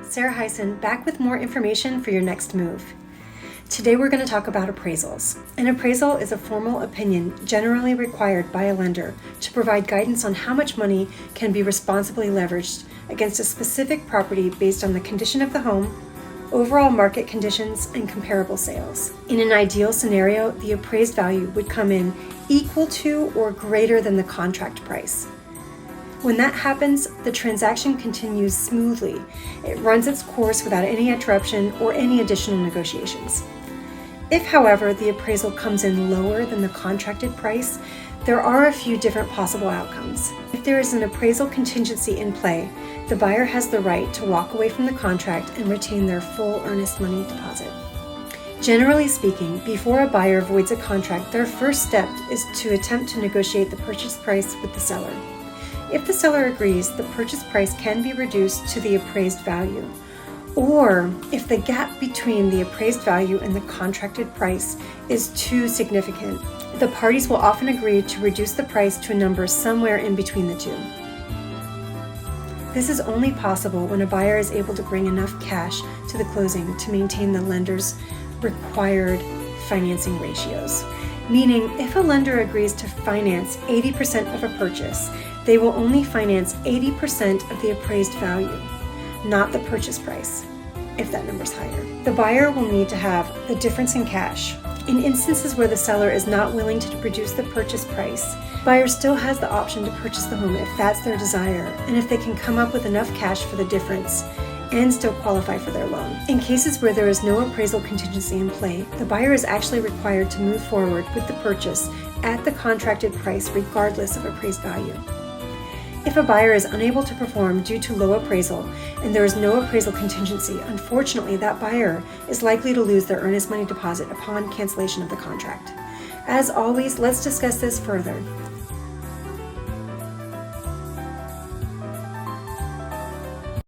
Sarah Heisen, back with more information for your next move. Today we're going to talk about appraisals. An appraisal is a formal opinion generally required by a lender to provide guidance on how much money can be responsibly leveraged against a specific property based on the condition of the home, overall market conditions, and comparable sales. In an ideal scenario, the appraised value would come in equal to or greater than the contract price. When that happens, the transaction continues smoothly. It runs its course without any interruption or any additional negotiations. If, however, the appraisal comes in lower than the contracted price, there are a few different possible outcomes. If there is an appraisal contingency in play, the buyer has the right to walk away from the contract and retain their full earnest money deposit. Generally speaking, before a buyer voids a contract, their first step is to attempt to negotiate the purchase price with the seller. If the seller agrees, the purchase price can be reduced to the appraised value. Or if the gap between the appraised value and the contracted price is too significant, the parties will often agree to reduce the price to a number somewhere in between the two. This is only possible when a buyer is able to bring enough cash to the closing to maintain the lender's required financing ratios. Meaning, if a lender agrees to finance 80% of a purchase, they will only finance 80% of the appraised value, not the purchase price, if that number's higher. The buyer will need to have the difference in cash. In instances where the seller is not willing to reduce the purchase price, the buyer still has the option to purchase the home if that's their desire, and if they can come up with enough cash for the difference and still qualify for their loan. In cases where there is no appraisal contingency in play, the buyer is actually required to move forward with the purchase at the contracted price regardless of appraised value. If a buyer is unable to perform due to low appraisal and there is no appraisal contingency, unfortunately that buyer is likely to lose their earnest money deposit upon cancellation of the contract. As always, let's discuss this further.